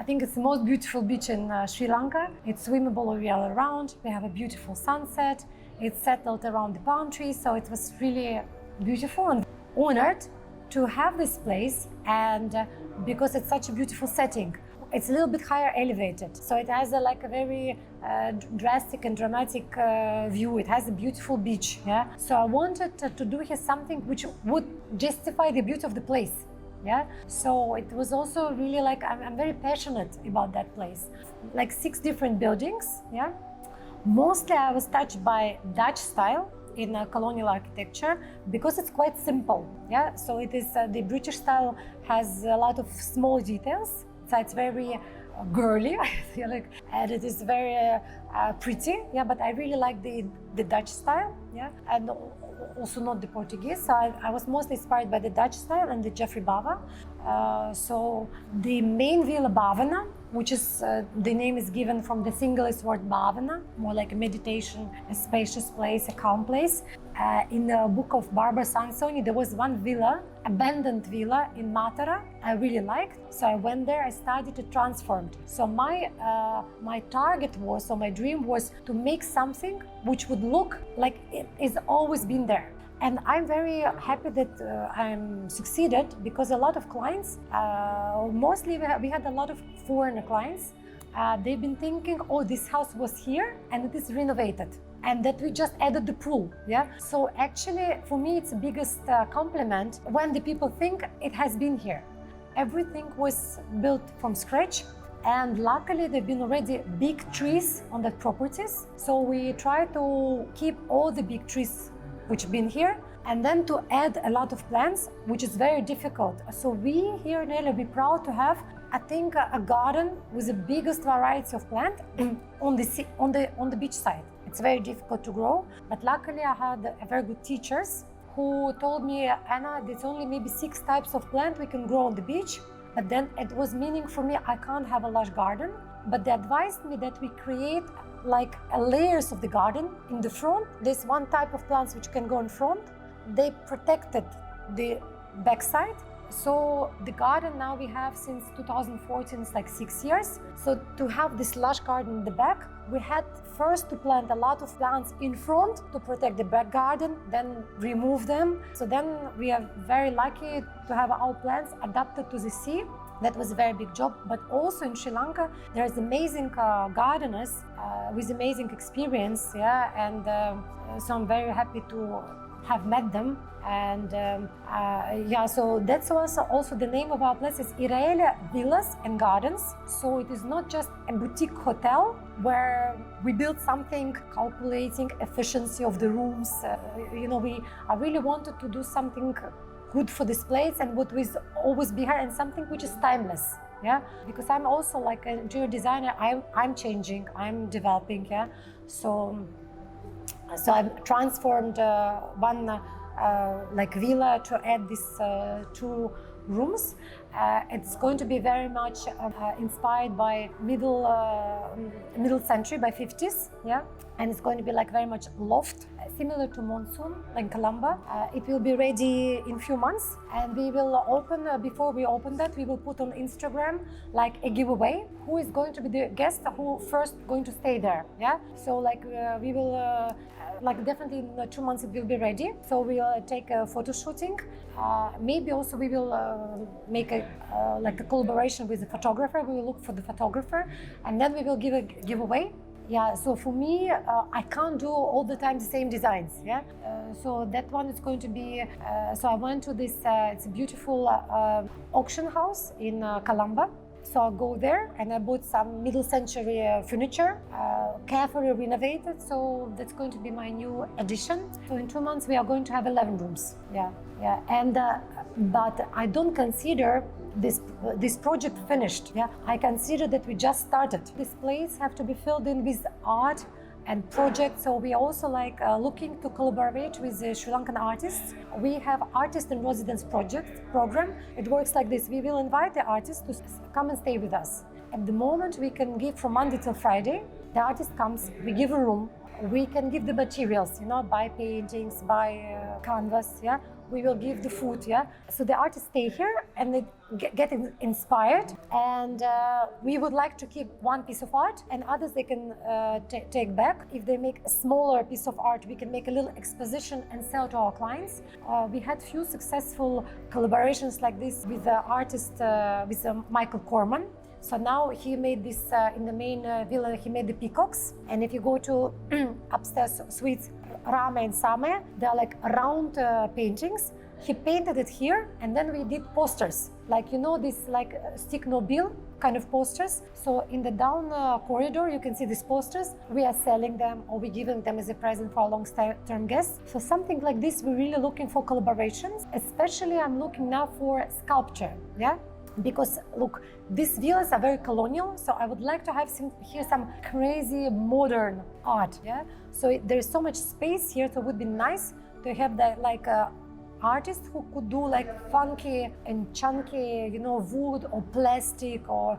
think it's the most beautiful beach in Sri Lanka. It's swimmable all year round. We have a beautiful sunset. It's settled around the palm trees, so it was really beautiful and honored to have this place, and because it's such a beautiful setting. It's a little bit higher elevated, so it has like a very drastic and dramatic view. It has a beautiful beach, yeah. So I wanted to do here something which would justify the beauty of the place, yeah. So it was also really like I'm very passionate about that place. Like 6 different buildings, yeah. Mostly I was touched by Dutch style in colonial architecture because it's quite simple, yeah. So it is the British style has a lot of small details. So it's very girly, I feel like, and it is very pretty, yeah. But I really like the Dutch style, yeah, and also not the Portuguese. So I was mostly inspired by the Dutch style and the Jeffrey Bava. So the main villa Bhavana, which is the name is given from the Sinhalese word Bhavana, more like a meditation, a spacious place, a calm place. In the book of Barbara Sansoni, there was one villa, abandoned villa in Matara, I really liked. So I went there, I started to transform it. So my target was, or my dream was to make something which would look like it is always been there. And I'm very happy that I'm succeeded, because a lot of clients, mostly we had a lot of foreign clients, they've been thinking, oh, this house was here and it is renovated, and that we just added the pool, yeah. So actually, for me, it's the biggest compliment when the people think it has been here. Everything was built from scratch, and luckily there've been already big trees on the properties. So we try to keep all the big trees which have been here, and then to add a lot of plants, which is very difficult. So we here in Eraeliya, we're proud to have, I think, a garden with the biggest variety of plant on the beach side. It's very difficult to grow, but luckily I had very good teachers who told me, Anna, there's only maybe 6 types of plant we can grow on the beach. But then it was meaning for me, I can't have a large garden, but they advised me that we create like layers of the garden. In the front, there's one type of plants which can go in front. They protected the backside. So the garden now we have since 2014, it's like 6 years. So to have this lush garden in the back, we had first to plant a lot of plants in front to protect the back garden, then remove them. So then we are very lucky to have our plants adapted to the sea. That was a very big job. But also in Sri Lanka, there's amazing gardeners with amazing experience, yeah. And so I'm very happy to have met them. And yeah, so that's also the name of our place is Eraeliya Villas and Gardens. So it is not just a boutique hotel where we build something calculating efficiency of the rooms. You know, I really wanted to do something good for this place and what will always be here, and something which is timeless. Yeah, because I'm also like an interior designer. I'm changing, I'm developing. Yeah, so I've transformed one like villa to add these 2 rooms. It's going to be very much inspired by middle century, by 50s, yeah. And it's going to be like very much loft, similar to Monsoon, like Colombo. It will be ready in few months, and we will open, before we open that, we will put on Instagram like a giveaway, who is going to be the guest who first going to stay there, yeah. So like we will, like definitely in 2 months it will be ready. So we'll take a photo shooting. Maybe also we will make a like a collaboration with the photographer. We will look for the photographer, and then we will give a giveaway. Yeah, so for me, I can't do all the time the same designs, yeah? So that one is going to be, so I went to this, it's a beautiful auction house in Colombo. So I'll go there and I bought some middle century furniture, carefully renovated. So that's going to be my new addition. So in 2 months, we are going to have 11 rooms, yeah. And, but I don't consider this project finished. Yeah, I consider that we just started. This place have to be filled in with art and projects. So we also like looking to collaborate with Sri Lankan artists. We have artist in residence program. It works like this. We will invite the artist to come and stay with us. At the moment, we can give from Monday till Friday. The artist comes, we give a room. We can give the materials, you know, buy paintings, buy canvas, yeah. we will give the food, yeah. So the artists stay here and they get inspired, and we would like to keep one piece of art, and others they can take back. If they make a smaller piece of art, we can make a little exposition and sell to our clients. We had few successful collaborations like this with the artist, with Michael Corman. So now he made this in the main villa, he made the peacocks. And if you go to upstairs suites, Rame and Same, they're like round paintings. He painted it here, and then we did posters. Like, you know, this like stick no bill kind of posters. So in the down corridor, you can see these posters. We are selling them, or we're giving them as a present for our long-term guests. So something like this, we're really looking for collaborations. Especially I'm looking now for sculpture, yeah? Because look, these villas are very colonial, so I would like to have here some crazy modern art, yeah? So there is so much space here, so it would be nice to have that like artists who could do like funky and chunky, you know, wood or plastic or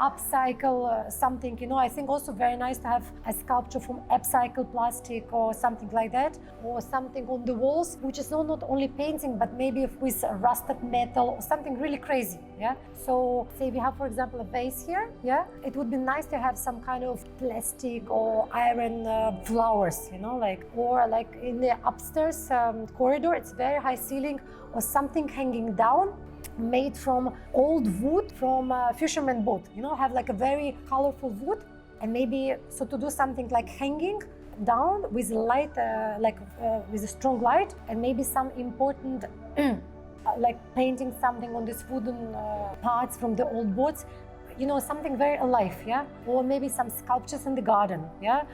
upcycle something, you know. I think also very nice to have a sculpture from upcycled plastic or something like that, or something on the walls which is not only painting but maybe with rusted metal or something really crazy, yeah. So say we have, for example, a vase here, yeah, it would be nice to have some kind of plastic or iron flowers, you know, like, or like in the upstairs corridor, it's very high ceiling or something hanging down made from old wood from a fisherman boat, you know, have like a very colorful wood, and maybe so to do something like hanging down with light, with a strong light, and maybe some important like painting something on these wooden parts from the old boats, you know, something very alive, yeah, or maybe some sculptures in the garden, yeah.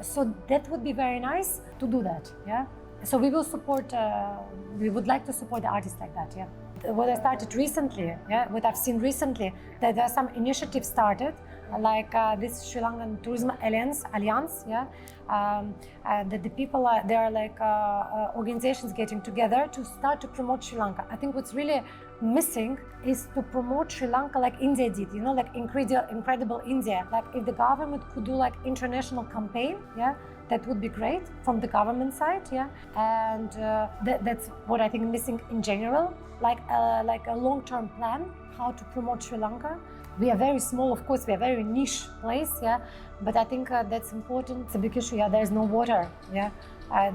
So that would be very nice to do that, yeah. So we will support, we would like to support the artists like that, yeah. What I started recently, yeah, what I've seen recently, that there are some initiatives started, like this Sri Lankan Tourism Alliance, yeah, that the people are, there are like organizations getting together to start to promote Sri Lanka. I think what's really missing is to promote Sri Lanka like India did, you know, like incredible India. Like if the government could do like international campaign, yeah, that would be great from the government side, yeah. And that's what I think missing in general, like a long-term plan how to promote Sri Lanka. We are very small, of course, we are a very niche place, yeah. But I think that's important. It's a big issue, yeah. There is no water, yeah.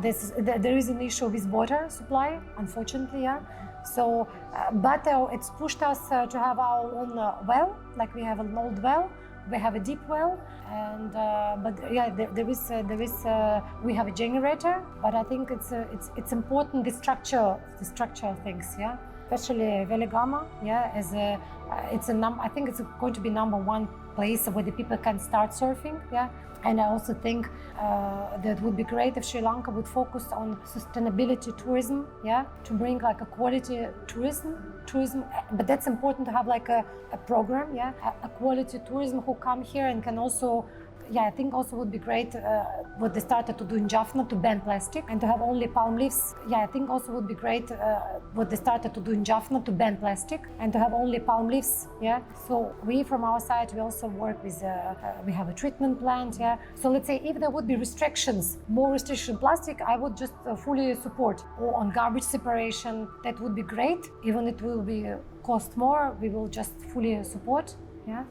There is an issue with water supply, unfortunately, yeah. So, but it's pushed us to have our own well, like we have an old well. We have a deep well, and but yeah, there is we have a generator. But I think it's important the structure things, yeah. Especially Weligama, yeah, as a I think it's going to be #1 place where the people can start surfing, yeah. And I also think that would be great if Sri Lanka would focus on sustainability tourism, yeah, to bring like a quality tourism. But that's important to have like a program, yeah, a quality tourism who come here and can also, yeah, I think also would be great what they started to do in Jaffna to ban plastic and to have only palm leaves. Yeah, I think also would be great what they started to do in Jaffna to ban plastic and to have only palm leaves. Yeah, so we from our side we also work with we have a treatment plant. Yeah, so let's say if there would be restrictions, more restriction plastic, I would just fully support. Or on garbage separation, that would be great. Even it will be cost more, we will just fully support. Yeah.